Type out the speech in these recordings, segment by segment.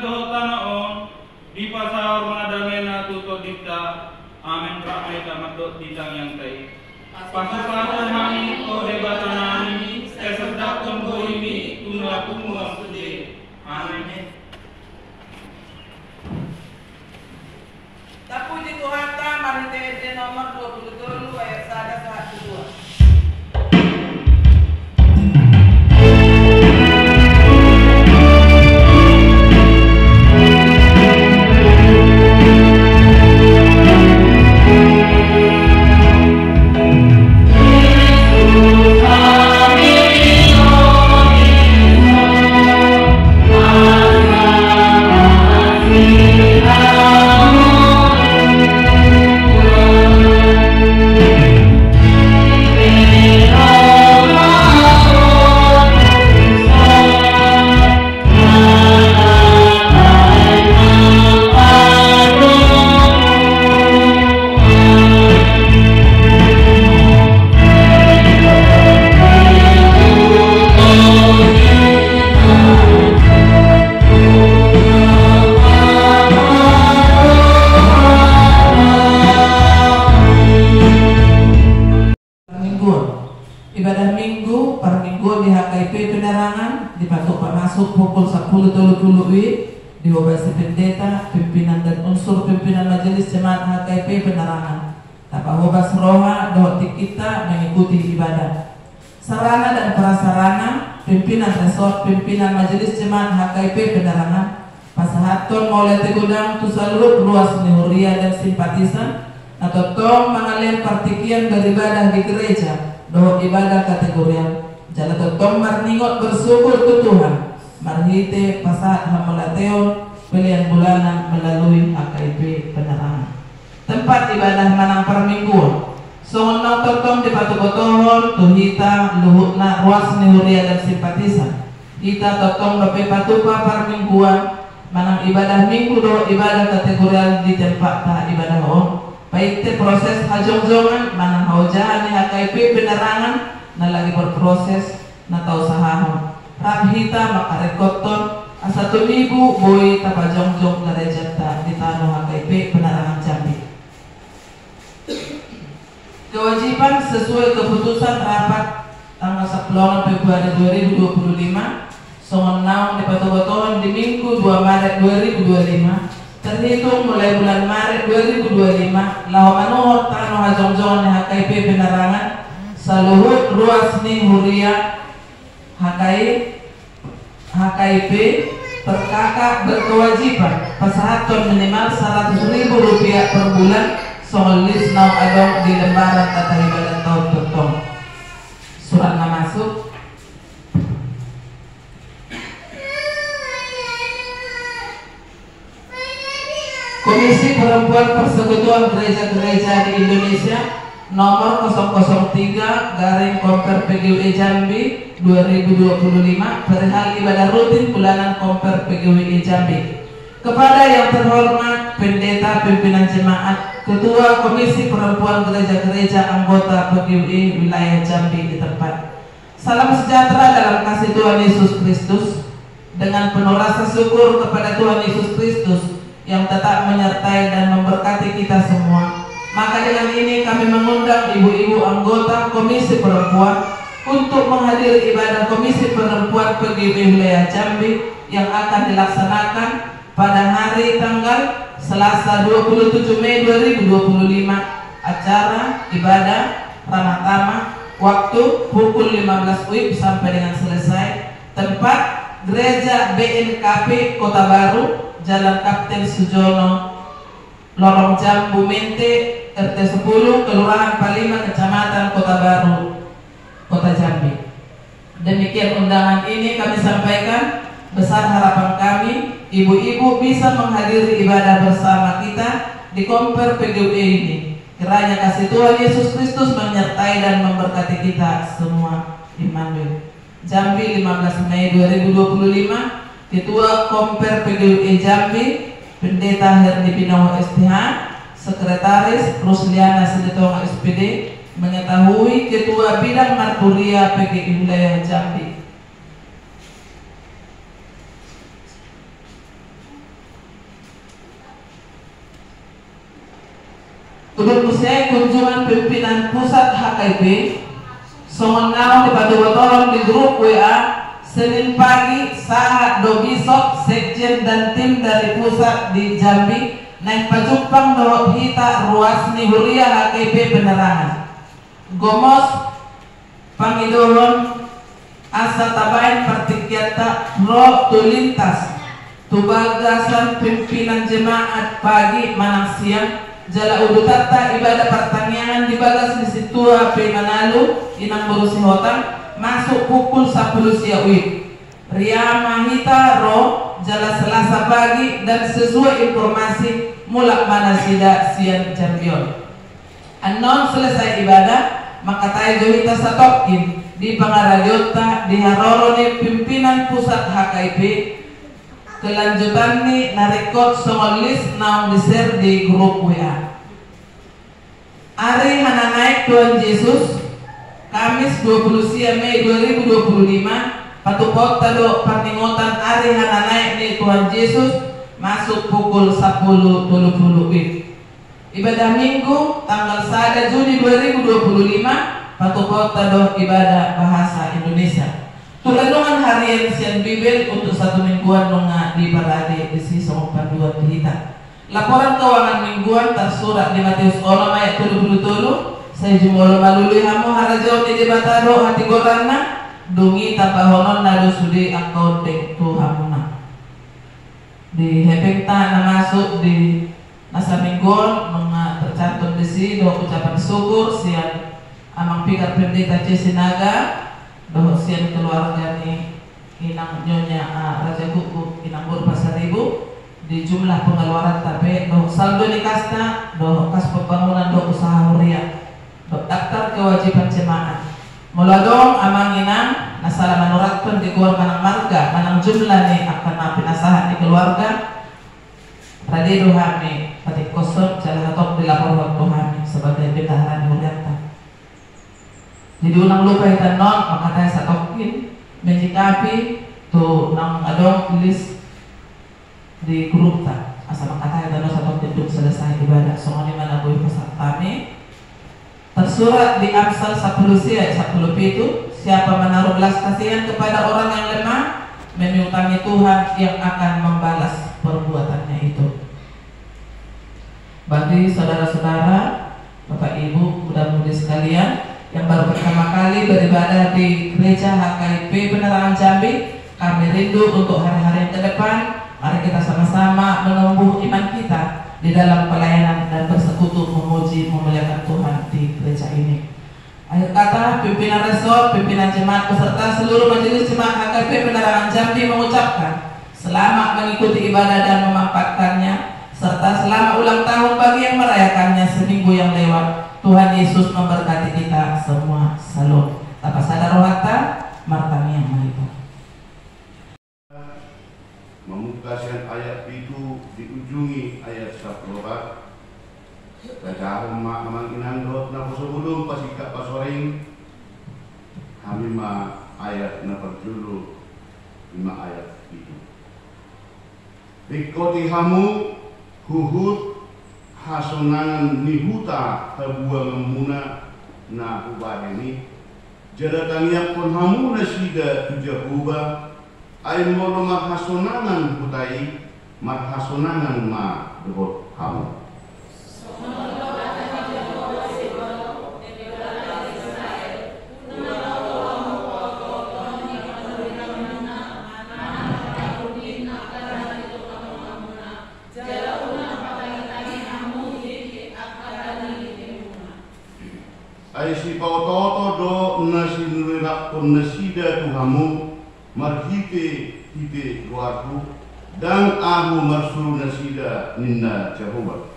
doh tanaon di pasar madamena tuto dikta amen ramai tamat dot ditang yang tai pasukan hani o debatanani sedakon boimi tunla kumuang sude amen. Tapuji Tuhan Marite nomor 27 ayat 1 sampai 2. Ibadah minggu per minggu di HKIP Penerangan dipatok masuk pukul 10.30 di Obasi Pendeta, pimpinan dan unsur pimpinan Majelis Jemaat HKIP Penerangan. Tapa Hobas Roha dohti kita mengikuti ibadah. Sarana dan prasarana pimpinan resort pimpinan Majelis Jemaat HKIP Penerangan pasahaton mulai tegudang tu salut luas nihuria dan simpatisan atau tong mengalian partikian beribadah di gereja. Doa ibadah kategorial jala totong marningot bersyukur ke Tuhan marhite pasat hamalateon pilihan bulanan melalui HKIP Penerangan. Tempat ibadah manang per mingguan songon totong di patu kotohon tuhita luhutna ruas nihuria dan simpatisan kita totong dope patupa per mingguan manang ibadah minggu doa ibadah kategorial di tempat ta ibadah on baik proses hajong-jongan manang haujahan di HKIP Penerangan na lagi berproses na tau sahahon rabhita makarekoton asa tumibu boy tapajong-jong garejata di tanah HKIP Penerangan Jambi. Kewajiban sesuai keputusan rapat tanggal 10 Februari 2025 songon naung di patogotohan di Minggu 2 Maret 2025 terhitung mulai bulan Maret 2025 lahu manuhor tano hajong-jongan di HKIP Penerangan saluhut ruas ning huria HKIP terkakak berkewajiban pasahaton minimal Rp100.000 per bulan soal list nau adong di lembaran tata ibadah tahun totong surat masuk. Komisi Perempuan Persekutuan Gereja-Gereja di Indonesia nomor 003/Komper Jambi 2025 perihal ibadah rutin bulanan Komper Jambi. Kepada yang terhormat Pendeta Pimpinan Jemaat, Ketua Komisi Perempuan Gereja-Gereja anggota PGWI wilayah Jambi di tempat. Salam sejahtera dalam kasih Tuhan Yesus Kristus. Dengan penuh rasa syukur kepada Tuhan Yesus Kristus yang tetap menyertai dan memberkati kita semua. Maka dengan ini kami mengundang ibu-ibu anggota Komisi Perempuan untuk menghadiri ibadah Komisi Perempuan PGWI wilayah Jambi yang akan dilaksanakan pada hari tanggal Selasa 27 Mei 2025. Acara ibadah ramah tamah waktu pukul 15 WIB sampai dengan selesai. Tempat Gereja BNKP Kota Baru, Jalan Kapten Sujono, Lorong Jambu Mente, RT 10, Kelurahan Palima, Kecamatan Kota Baru, Kota Jambi. Demikian undangan ini kami sampaikan. Besar harapan kami, ibu-ibu bisa menghadiri ibadah bersama kita di Komper PGWI ini. Kiranya kasih Tuhan Yesus Kristus menyertai dan memberkati kita semua. Immanuel. Jambi 15 Mei 2025. Ketua Komper PGWI Jambi, Pendeta Herdi Binawa STH, Sekretaris Rusliana Sedetonga SPD, mengetahui Ketua Bidang Marturia PGWI Wilayah Jambi. Udut usia kunjungan pimpinan pusat HKIP Songonau di Patubotoron di grup WA Senin pagi saat Dobisok, sekjen dan tim dari pusat di Jambi naik pajupang dohot hita ruas Nihuria HKP penerangan. Gomos Pangidoron asa tabain partikyata ro tulintas tubagasan pimpinan jemaat pagi manang siang jala udutata ibadah pertanian di bagas di situ HP Manalu inang berusi hotang masuk pukul 10 siang. Ria Mahita Ro jala Selasa pagi dan sesuai informasi mulak manasida siang Jambion. Anon selesai ibadah maka tayo johita satokin di Pangarayota di Harorone pimpinan pusat HKIP kelanjutan ni narekod songolis naong diser di grup WA. Ari hananaik Tuhan Yesus Kamis 20 Mei 2025 patupot tado paningotan ari hananaik ni Tuhan Yesus masuk pukul 10.30 ibadah minggu tanggal 1 Juni 2025 patupot tado ibadah bahasa Indonesia tulandungan harian sian Bibel untuk 1 mingguan nunga di Balade di Sisong Panduan Dihita. Laporan keuangan mingguan tersurat di Matius 6 ayat 77. Saya jumolo malului hamu harajau di debatado hati gorana dungi tapahonon nado sudi accounting tu hamuna. Di hepekta na masuk di nasa mingguan nunga tercantum di si do ucapan syukur sian amang pikar pendeta Cisinaga doh sian keluarga ni inang nyonya Raja Kuku inang Pasaribu di jumlah pengeluaran tapi doh saldo di kasna doh kas pembangunan doh usaha huria doh daftar kewajiban jemaat muladong amang inang nasala manuratkan di keluarga manang marga manang jumlah ni akan pinasahan di keluarga tadi doh kami patik kosong jalan top dilapor waktu kami sebagai bendahara di Hurianta. Jadi unang lupa kita non maka tayo sa tokin menjikapi to nang adong tulis di grup ta asa maka tayo dano sa tokin duk selesai ibadah songon mana boy pasal kami tersurat di Amsal 10 ayat 17 siapa menaruh belas kasihan kepada orang yang lemah memiutangi Tuhan yang akan membalas perbuatannya itu. Bagi saudara-saudara Bapak Ibu mudah-mudi sekalian yang baru pertama kali beribadah di gereja HKIP Penerangan Jambi, kami rindu untuk hari-hari ke depan. Mari kita sama-sama menumbuh iman kita di dalam pelayanan dan bersekutu memuji memuliakan Tuhan di gereja ini. Akhir kata, pimpinan resort, pimpinan jemaat beserta seluruh majelis jemaat HKIP Penerangan Jambi mengucapkan selamat mengikuti ibadah dan memanfaatkannya, serta selamat ulang tahun bagi yang merayakannya seminggu yang lewat. Tuhan Yesus memberkati kita semua. Salam. Tapa sadar rohata, martani yang mahita. Memungkaskan ayat itu diujungi ayat 14. Kajahong mak inandot na pasubulong pasikap pasoring. Kami ayat na perjulu 5 ayat itu. Bikoti hamu huhut hasonangan nihuta habuang muna na ubah ini jadatan yang pun hamu nasida tuja ubah ay molo mahasonangan hutai mahasonangan ma debot hamu ay si pautoto do nasi nurirak pun nasida tuhamu marhite hite guarku dan ahu marsuru nasida ninna Jehovah.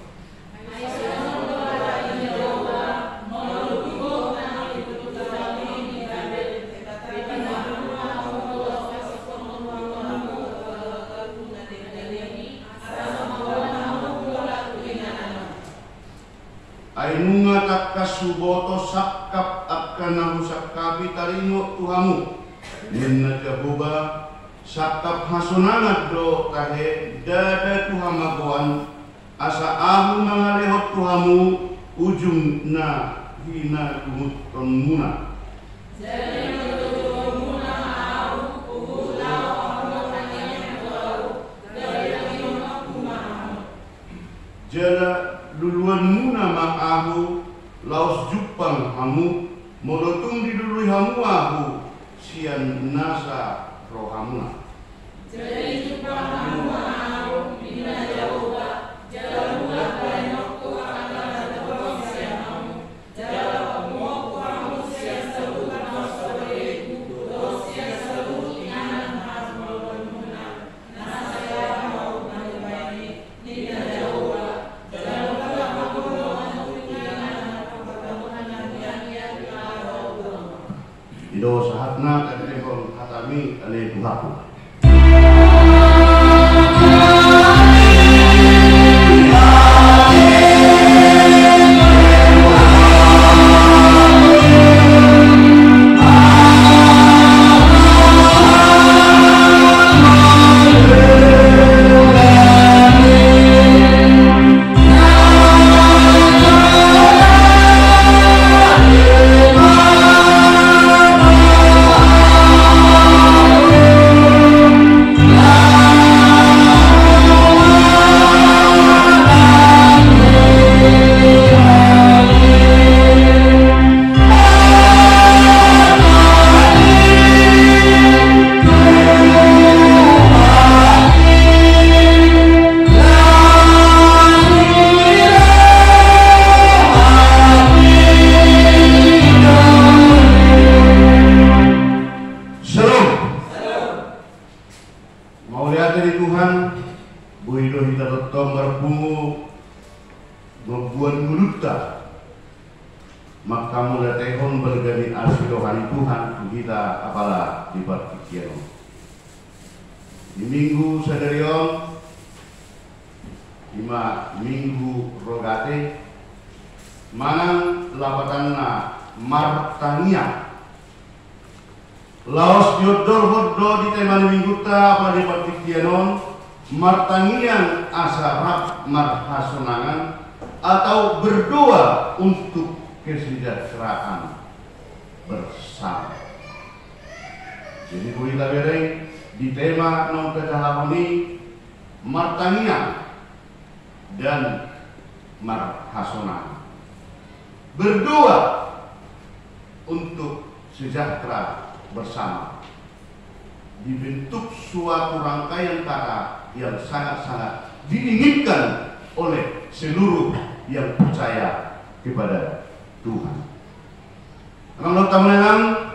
Ainunga takasuboto sakap akan sakabi taringo tuhamu ninna Jehovah sakap hasonangat do kahe dada tuhamagoan asa ahu mangalehot tuhamu ujung na hina kumut muna. Jala duluan muna ma'ahu laos jupang hamu molotung di dului hamu ahu sian nasa rohamuna. Jadi jupang hamu ahu bina Jawa jala mula banokku akan ada sian hamu jala pemoku hamu sian sebutan masoreku dos sian sebutan hamu muna nasaya mau nalibani nina Jawa. Ido sahatna kadekon hatami ane Tuhanku. Di minggu sadarion lima minggu rogate manang lapatanna martania laos diodor hoddo di teman minggu ta pada partikianon martangian asarap marhasonangan atau berdoa untuk kesejahteraan bersama. Jadi kita bereng di tema non kecahapani martania dan marhasona berdoa untuk sejahtera bersama dibentuk suatu rangkaian kata yang sangat-sangat diinginkan oleh seluruh yang percaya kepada Tuhan. Kalau teman-teman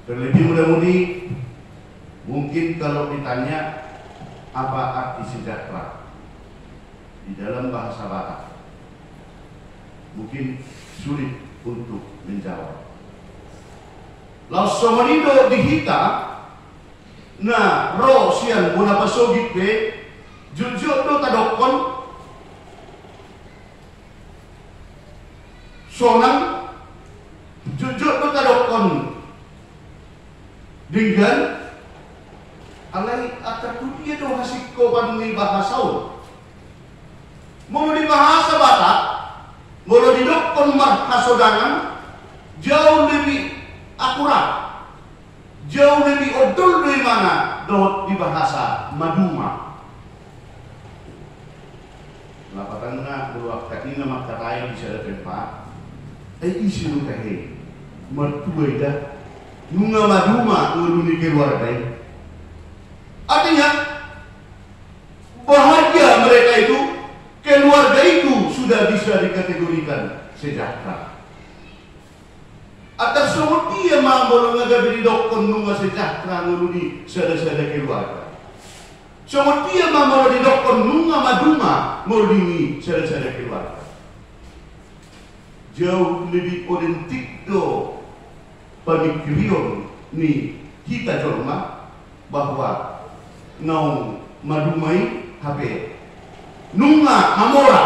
terlebih mudah-mudi mungkin kalau ditanya apa arti sejahtera di dalam bahasa Batak, mungkin sulit untuk menjawab. Langsung menido dihita, nah roh sian guna pasogit pe, jujur do tadokon, sonang, jujur do tadokon, dengan alai ataku dia do hasiko panungi bahasaun. Mau di bahasa Batak, mau di dokon marhasodangan jauh lebih akurat, jauh lebih odol dari mana dot di bahasa Maduma. Lapatanna dua kaki nama katai bisa ada tempat. Isi lu kahe, mertua dah nunga Maduma nguluni keluarga. Artinya bahagia mereka itu, keluarga itu sudah bisa dikategorikan sejahtera. Atas semua dia mampu ngagabiri dokon nunga sejahtera nguluni sada-sada keluarga. Semua dia mampu di dokon nunga Maduma nguluni sada-sada keluarga. Jauh lebih otentik do pemikiran ni kita jorma bahwa naung Madumai HP nunga mamora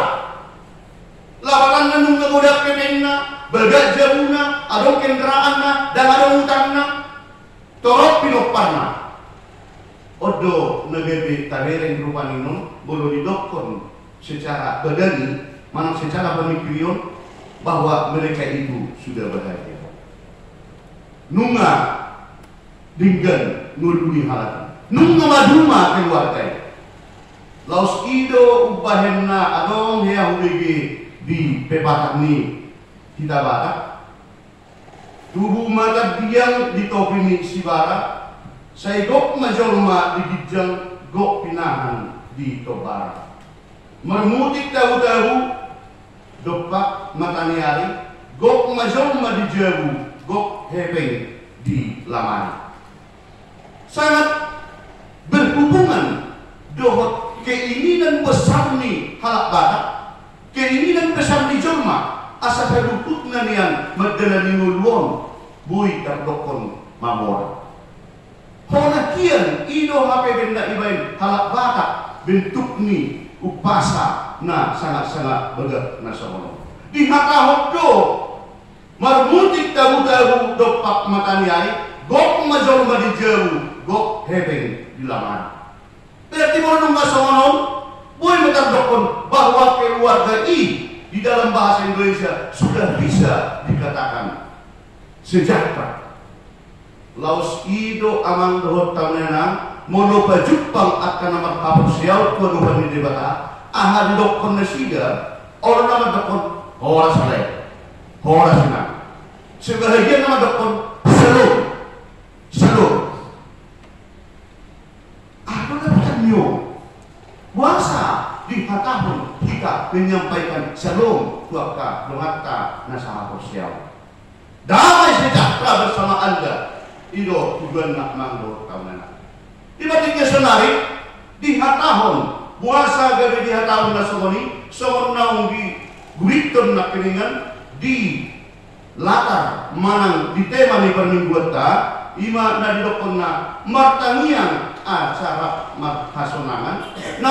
lawakan na nunga godak kemenna bagat jamuna adong kendaraanna dan adong utangna torok pinoparna odo nagebe tabereng rupanino bolo didokon secara badani manang secara pemikiran bahwa mereka itu sudah bahagia. Nunga dinggan nuluni halatan. Nunga maduma keluarga. Laus ido ubahenna adong hea hubege di pepatak ni kita batak. Tubuh mata diang di topi ni sibara. Saya gok majolma di gijang gok pinahan di tobara. Mermutik tahu-tahu dopak mataniari gok majolma di jabu gok hepeng di lamari. Sangat berhubungan dohot keinginan besar ni halak batak, keinginan besar ni jelma asa haduput nanian magdalani ngulwon bui tardokon mamora. Hona kian ido hape benda ibain halak batak bentuk ni upasa na sangat-sangat begat na samono. Di hatahot do marmutik tahu-tahu dopak mataniari gok majol madijawu gok hepeng di laman. Berarti monong kasonon, boy metardokon bahwa keluarga di dalam bahasa Indonesia sudah bisa dikatakan sejahtera. Laus ido amang dohot taunena mono pajupang akan nama hapus siau tuan di debata ahan dokon nasida orang nama dokon ora saleh ora senang sebahagian nama dokon selalu apa kata nyo puasa di hatahun kita menyampaikan shalom tuaka dongata nasaha siau damai sejahtera bersama anda ido tujuan nak manggo tahunan. Tiba-tiba senari di hatahon puasa gabe di hatahon na somoni somon naung di guriton na keningan di latar manang di tema ni permingguan ta ima na didokon na martangian acara marhasonangan na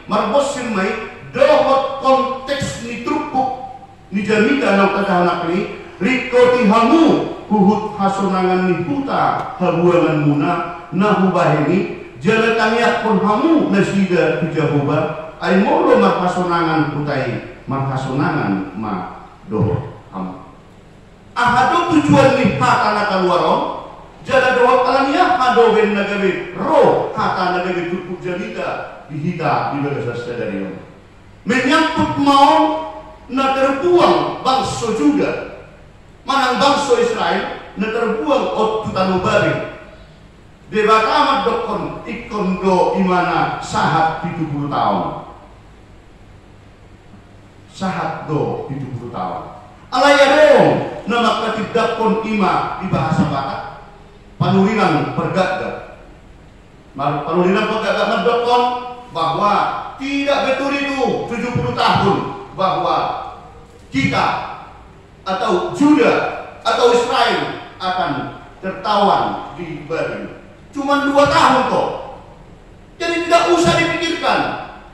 marbosir mai dohot konteks ni trupuk ni jamita na katahanak ni rikoti hamu huhut hasonangan ni huta habuangan muna nahubahini jalatangya pun hamu nasida tujahuba ay molo marhasonangan putai marhasonangan ma doho hamu ahado tujuan ni hata na kaluaron jala doho kalania hado ben nagabe ro hata nagabe tutup jalita dihita di bagasas sadarion menyangkut mau na terbuang bangsa Juda manang bangsa Israel na terbuang ot tutanubari debata amat dokon ikondo imana sahat 70 tahun sahat do 70 tahun alaya dong nama katidakon ima di bahasa Batak panulinan pergagat dokon bahwa tidak betul itu 70 tahun bahwa kita atau Juda atau Israel akan tertawan di Babel. Cuma 2 tahun kok. Jadi tidak usah dipikirkan,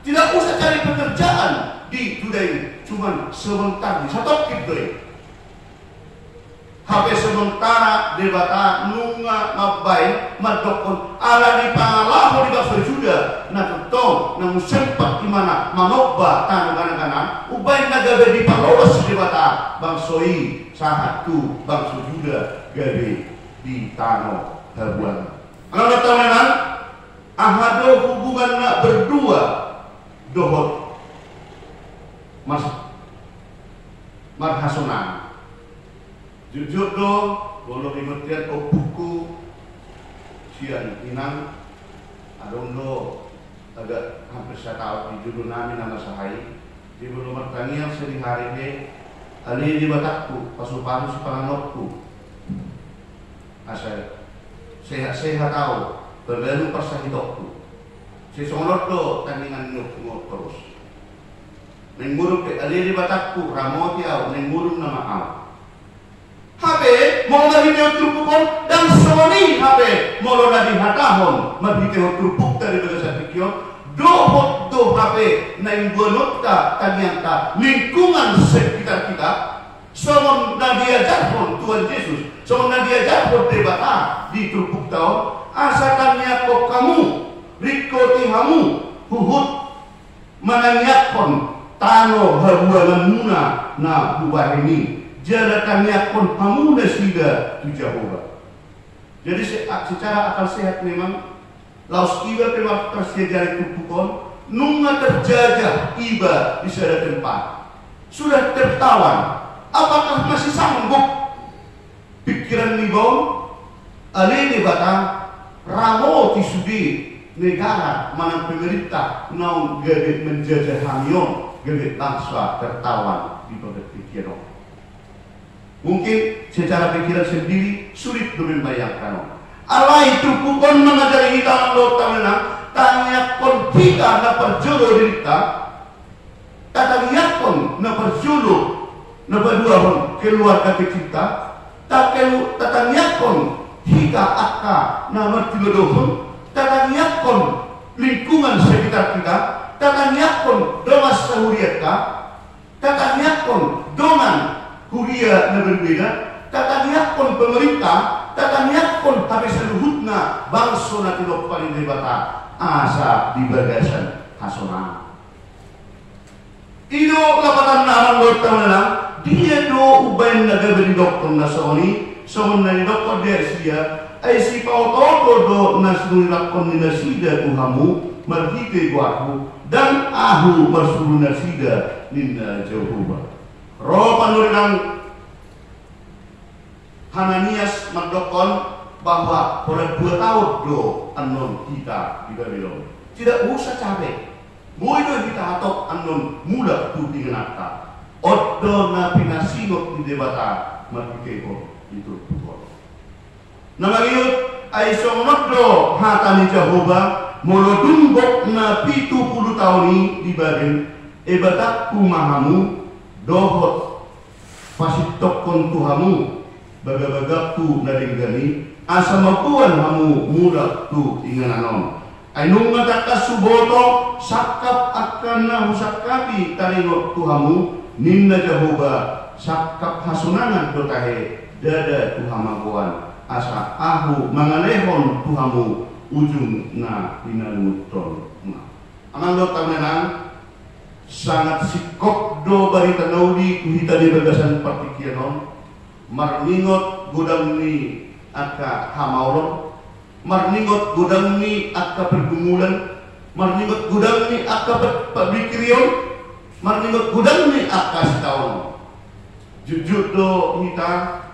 tidak usah cari pekerjaan di Juda ini. Cuma sebentar di satu kibri. HP sementara debata nunga mabai madokon ala di pangalaho di bahasa Juda na tutong nang sempat dimana manobba tanong kanan ubay nagabe di palolos debata bangsoi sahat tu bangsa Juda gabe di tanong habuan. Ang natawanan ahado hubungan na berdua dohot mas marhasonan jujur do bolo imetian o buku sian inang adong do agak hampir saya tahu di judul nami nama sahai di belum pertanian sering hari ini ali di batakku pasuparu si panganotku asal sehat tahu berbelu persahidokku si songot do tandingan ngut terus nenguruk ali di batakku ramotiau nenguruk nama au Habe mau nahiteo trupukon dan soni habe mau nadi hatahon mahiteo trupuk dari bagasa pikion dohot do habe naing bonota tanyanta lingkungan sekitar kita somon nadiajarpon Tuhan Yesus somon nadiajarpon debata di trupuk tahun asakannya kok kamu rikoti hamu huhut menanyakpon tano habuangan muna na ubah ini jalakan yakon hamu nasida tu Jehovah. Jadi secara akal sehat memang laus iba memang tersedia itu pukul nunga terjajah iba di sana tempat sudah tertawan. Apakah masih sanggup pikiran libon alini batang ramo tisudi negara mana pemerintah naun gede menjajah hamion gede bangsa tertawan di pada pikiran. Mungkin secara pikiran sendiri sulit membayangkan. Allah itu bukan mengajari kita Allah tanya kon kita na perjodoh dirita tata yakon na perjodoh na berduahon keluarga kita tata yakon hika akka na mertigodohon tata yakon lingkungan sekitar kita tata yakon doa sahuriat ka tata yakon dongan kuria na berbeda tata yakon pemerintah tata yakon tapi seluhutna bangso na tilok paling debata asa di bagasan hasona. Ino kapatan naman Lord tawanan dia do ubayan na gabali doktor na soni son na ni doktor Dersia ay si pautoto do nasunilakon ni nasida tuhamu marhite guaku dan ahu masulu nasida nina Jehovah. Roh panurinang Hananias magdokon bahwa pada 2 tahun do anon kita di Babylon tidak usah capek mau itu kita atok anon mula tu dingenata odo na pinasingot di debata marikeko itu pukul nama liut ay songodro hatani Jehovah molo dunggok na 70 tahun di Babel ebatak kumahamu dohot pasitokon tuhamu baga-bagaku nadinggani asa mapuan hamu mula tu ingananon ainung ngataka suboto sakap akan na husakapi taringot tuhamu ninna Jehovah sakap hasunangan dotahe dada tuhamakuan asa ahu mangalehon tuhamu ujung na inanuton aman do tamenang sangat sikok do barita naudi kuhita di bagasan partikianon marningot gudang ni aka hamauron marningot gudang ni aka pergumulan marningot gudang ni aka pabikirion marningot gudang ni aka setahun jujur do kita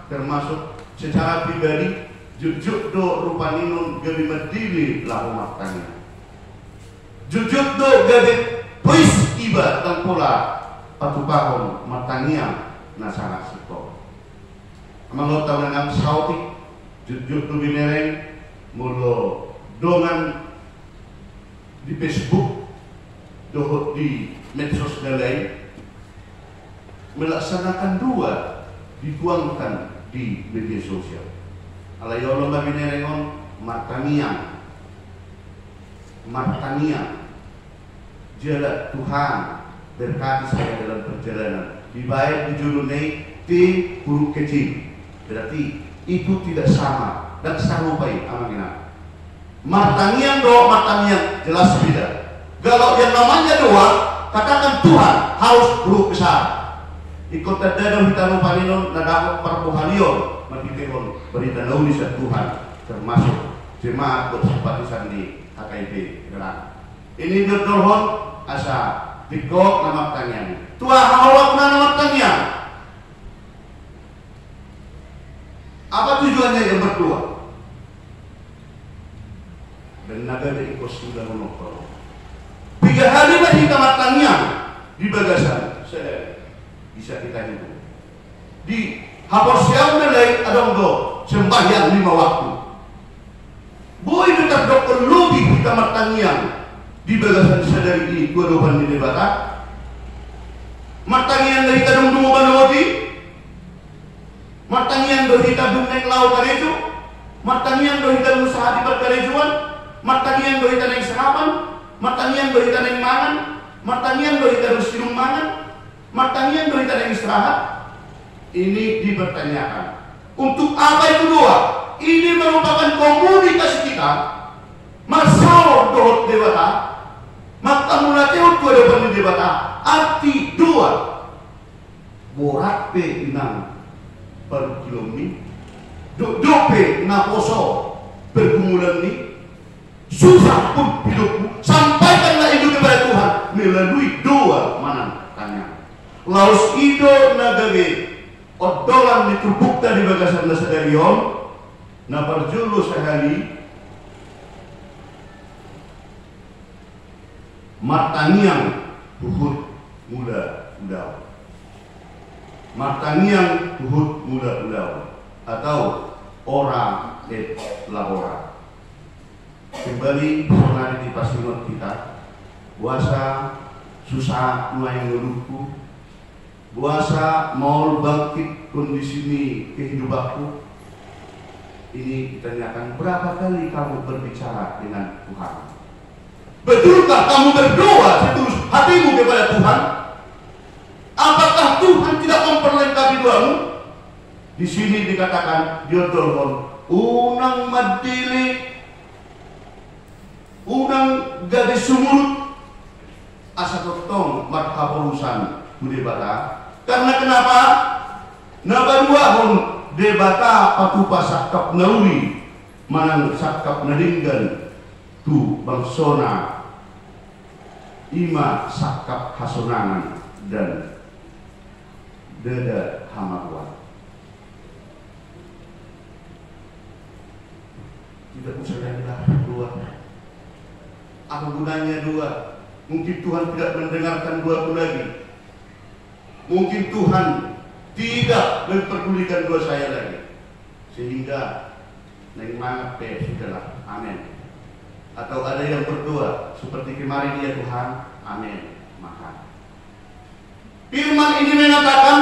termasuk secara pribadi jujur do rupaninun gabi medili lahu maktanya jujur do gabi puis iba dan pula patupahon matania nasana siko amang lo tau nang sautik jujur tu binereng mulo dongan di Facebook dohot di medsos dan lain melaksanakan dua dituangkan di media sosial alayolo binerengon martanian jalan Tuhan berkati saya dalam perjalanan dibayar di julunai T huruf kecil berarti itu tidak sama dan sarupai amangina martanian jelas beda kalau yang namanya doa katakan Tuhan harus huruf besar ikut tadadam hitanu paninon nadakot parpuhalion magkikon berita nauli sa Tuhan termasuk jemaat bersempatisan di HKIP gerak ini dodorhon asa tikok nama tanyaan Tuhan hawak na nama tanyaan apa tujuannya yang berdua dan naga dari ikut sudah menopol 3 hari lagi kamatannya di bagasan saya bisa kita hidup di hapus siang nilai adong do sembahyang 5 waktu boy dekat dokter lebih di kamatannya di bagasan sadari ini dua doban di debata matangian dari kadung dungu banoti matangian dari kadung neng lau kareju matangian dari kadung usaha di berkarejuan matangian dari kadung serapan matangian dari kadung mangan matangian dari kadung sirung mangan matangian dari kadung istirahat ini dipertanyakan untuk apa itu doa ini merupakan komunitas kita masalah dohot dewata maka mulai teut dua depan dia bata arti dua borat pe inang per kilomi dope na poso pergumulan ni susah pun hidupmu, sampaikanlah itu kepada Tuhan melalui doa manang tanya. Laus ido nagage odolan ditubukta di bagasan nasadarion na parjulu sehari martangiang buhut muda udau. Martangiang buhut muda udau atau orang et labora. Kembali pernah di pasingot kita puasa susah mulai ngeluhku puasa mau bangkit kondisi ini kehidupanku ini ditanyakan berapa kali kamu berbicara dengan Tuhan. Betulkah kamu berdoa setulus hatimu kepada Tuhan? Apakah Tuhan tidak memperlengkapi doamu? Di sini dikatakan diodolhon unang madili unang gadis sumur asa totong markapolusan debata karena kenapa nabaduahon debata patupa sakap nauli manang sakap nadinggan tu bangsona ima sakap hasonangan dan dada hamaruan. Tidak usah lagi dua. Apa gunanya dua? Mungkin Tuhan tidak mendengarkan doaku lagi. Mungkin Tuhan tidak memperdulikan doa saya lagi. Sehingga neng mangat pe sudahlah. Amin. Atau ada yang berdoa seperti kemarin ya Tuhan. Amin. Maka firman ini mengatakan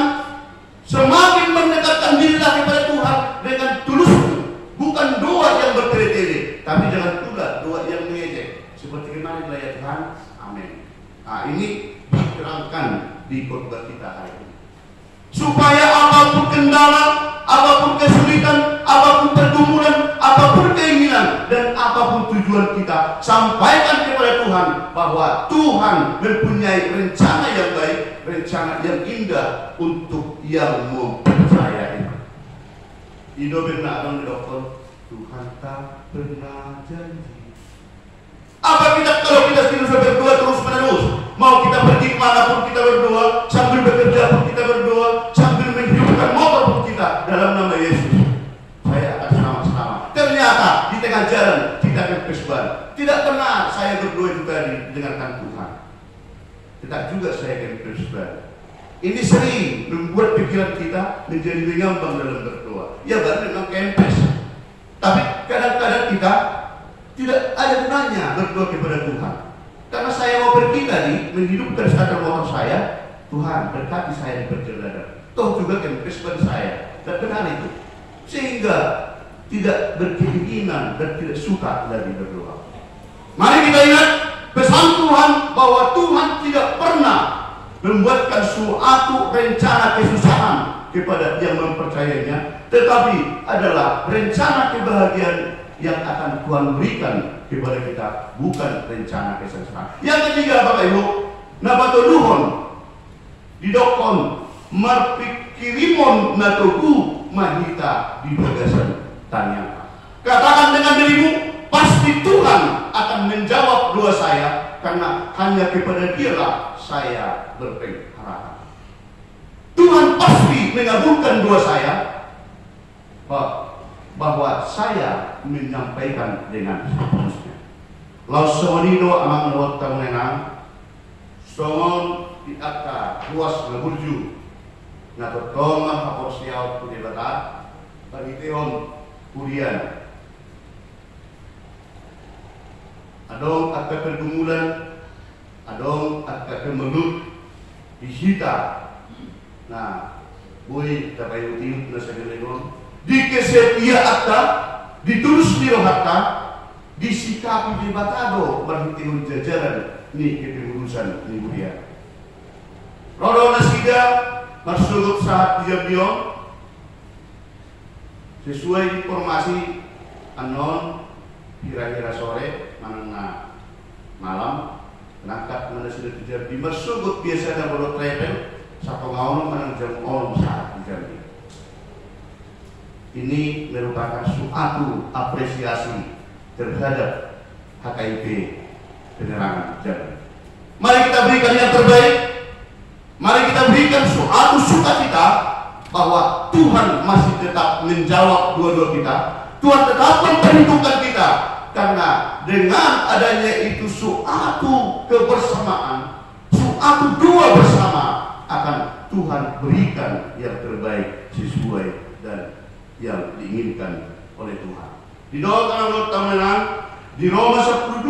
semakin mendekatkan dirilah kepada Tuhan dengan tulus, bukan doa yang bertele-tele, tapi jangan pula doa yang mengejek. Seperti kemarin lah ya Tuhan, amin. Nah ini diterangkan di khotbah kita hari ini. Supaya apapun kendala, apapun kesulitan, apapun pergumulan, apapun keinginan, dan apapun tujuan kita, sampaikan kepada Tuhan bahwa Tuhan mempunyai rencana yang baik, rencana yang indah untuk yang mempercayai. Ido benar dong dokter, Tuhan tak pernah janji. Apa kita kalau kita tidak berdoa terus menerus, mau kita pergi kemanapun kita berdoa, sambil bekerja pun kita berdoa, sambil menghidupkan motor pun kita dalam nama Yesus, saya akan selama-selama. Ternyata di tengah jalan kita kepesban. Tidak pernah saya berdoa itu tadi dengarkan Tuhan. Tidak juga saya kepesban. Ini sering membuat pikiran kita menjadi mengambang dalam berdoa. Ya berarti memang kempes. Tapi kadang-kadang kita tidak ada gunanya berdoa kepada Tuhan. Karena saya mau pergi tadi menghidupkan starter motor saya, Tuhan berkati saya di perjalanan. Toh juga kempesban saya. Dan benar itu. Sehingga tidak berkeinginan dan tidak suka lagi berdoa. Mari kita ingat pesan Tuhan bahwa Tuhan tidak pernah membuatkan suatu rencana kesusahan kepada yang mempercayainya, tetapi adalah rencana kebahagiaan yang akan Tuhan berikan kepada kita, bukan rencana kesusahan. Yang ketiga, Bapak Ibu, napatuduhon didokon marpikirimon natuku mahita di bagasan tanya. Katakan dengan dirimu, pasti Tuhan akan menjawab doa saya, karena hanya kepada Dialah saya berpengharapan. Tuhan pasti mengabulkan doa saya, bahwa saya menyampaikan dengan seterusnya. Lalu semanido amang lewat tamunenang, somon di atas luas leburju, ngatur tongan hapor siau kudebata, pagiteon kurian. Adong akan pergumulan, adong akan kemelut, dihita. Nah, boy tapayu tiut na sa galegon. Di kesetia akta, ditulis di rohata, disikapi di batado, berhitihun jajaran ni kepengurusan ni Budia. Rodo nasida, marsugut saat diam-diam, sesuai informasi anon, kira-kira sore, manang malam, Nangkat mana sudah terjadi bersugut biasa dan bolot travel satu ngawang menang jam orang saat dijadi. Ini merupakan suatu apresiasi terhadap HKIP Penerangan Jambi. Mari kita berikan yang terbaik. Mari kita berikan suatu sukacita bahwa Tuhan masih tetap menjawab doa-doa kita. Tuhan tetap memperhitungkan kita. Karena dengan adanya itu suatu kebersamaan, suatu doa bersama akan Tuhan berikan yang terbaik sesuai dan yang diinginkan oleh Tuhan. Didoakan anggota menang di Roma 12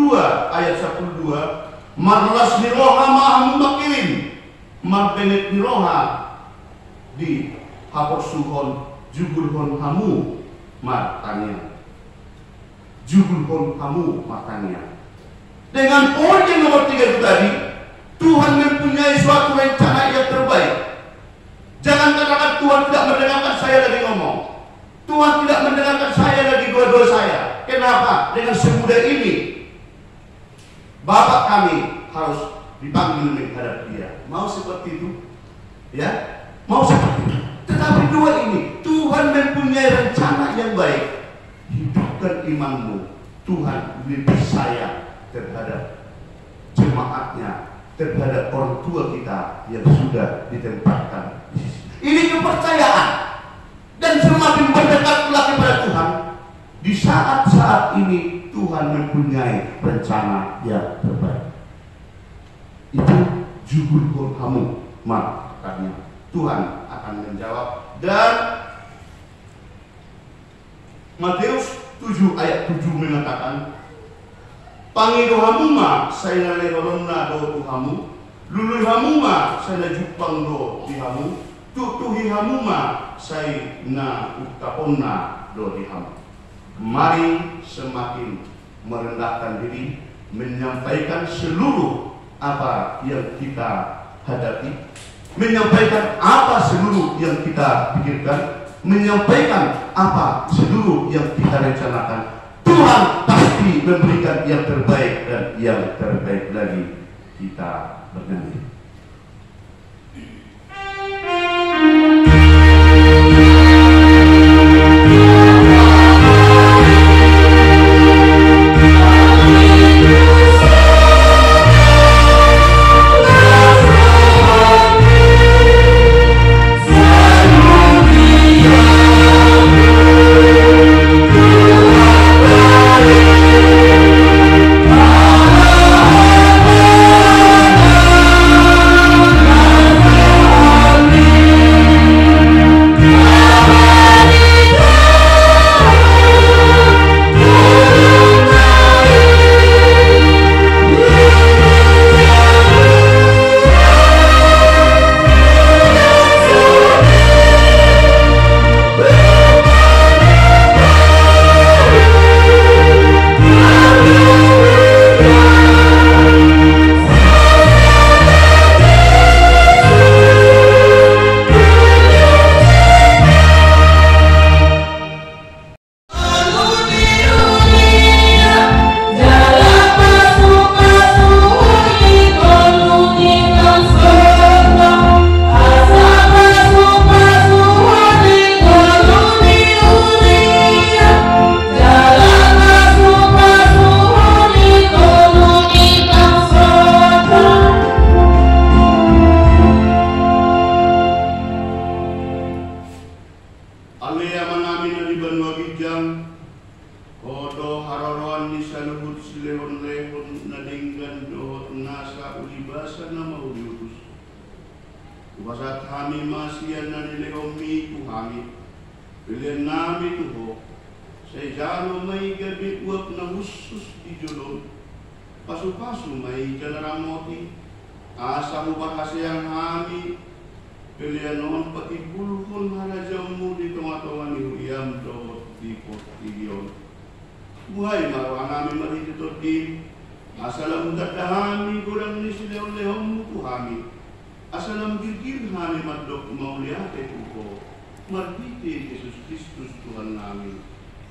ayat 12, marlas ni roha mahamu makirin, marbenet ni roha di haporsuhon jugulhon hamu martania. Jugulhon kamu makannya. Dengan poin yang nomor 3 itu tadi, Tuhan mempunyai suatu rencana yang terbaik. Jangan katakan Tuhan tidak mendengarkan saya lagi ngomong. Tuhan tidak mendengarkan saya lagi doa-doa saya. Kenapa? Dengan semudah ini Bapak kami harus dipanggil menghadap Dia. Mau seperti itu? Ya? Mau seperti itu. Tetapi dua ini, Tuhan mempunyai rencana yang baik. Hidupkan imanmu. Tuhan lebih sayang terhadap jemaatnya, terhadap orang tua kita yang sudah ditempatkan di sisi. Ini kepercayaan. Dan semakin berdekatlah kepada Tuhan, di saat-saat ini Tuhan mempunyai rencana yang terbaik. Itu jubul kamu, makanya Tuhan akan menjawab. Dan Matius 7 ayat 7 mengatakan, pangi dohamu ma saya lerolona do tuhamu, lului hamu ma saya jupang do dihamu, tutuhi hamu ma saya na ukapona do dihamu. Mari semakin merendahkan diri, menyampaikan seluruh apa yang kita hadapi, menyampaikan apa seluruh yang kita pikirkan, menyampaikan apa seluruh yang kita rencanakan. Tuhan pasti memberikan yang terbaik dan yang terbaik lagi. Kita bernyanyi.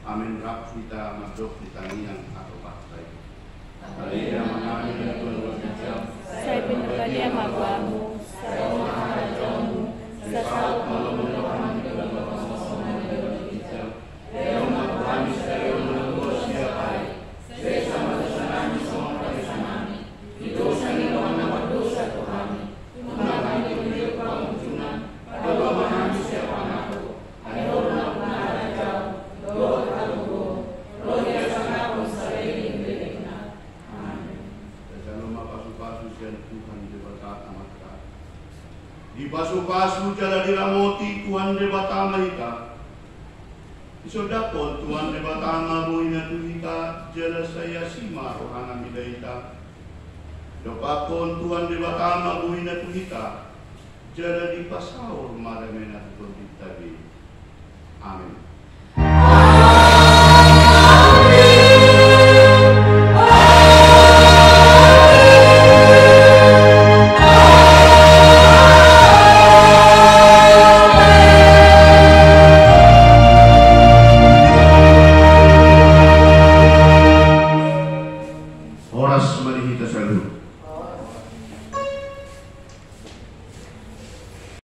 Amin. Rab kita madok di tangan yang atau partai. Maria mengamin dan pinakalia magwamu, sa mahalajamu, sa tao pangalaman ng mga masasama na kita. Pero magkami sa iyo ng Diyos siya ay, sa isang masasanami sa mga kaisanami, ito sa nilawang na magdusa ko kami, kumakan yung panguntunan, pagpamahan siya pangako, ayaw na kumalajaw, doon kalugo, Gloria sa kapon sa reling bilik na. Amen. Dalam pasu-pasu siya Tuhan di bata amata. Di pasu-pasu jala diramoti Tuhan di bata mahita. Isodapon Tuhan di bata ngamuin na tuhita jala saya sima rohana midaita. Dopakon Tuhan di bata ngamuin na tuhita jala di pasaur marame na tuhita. Amin.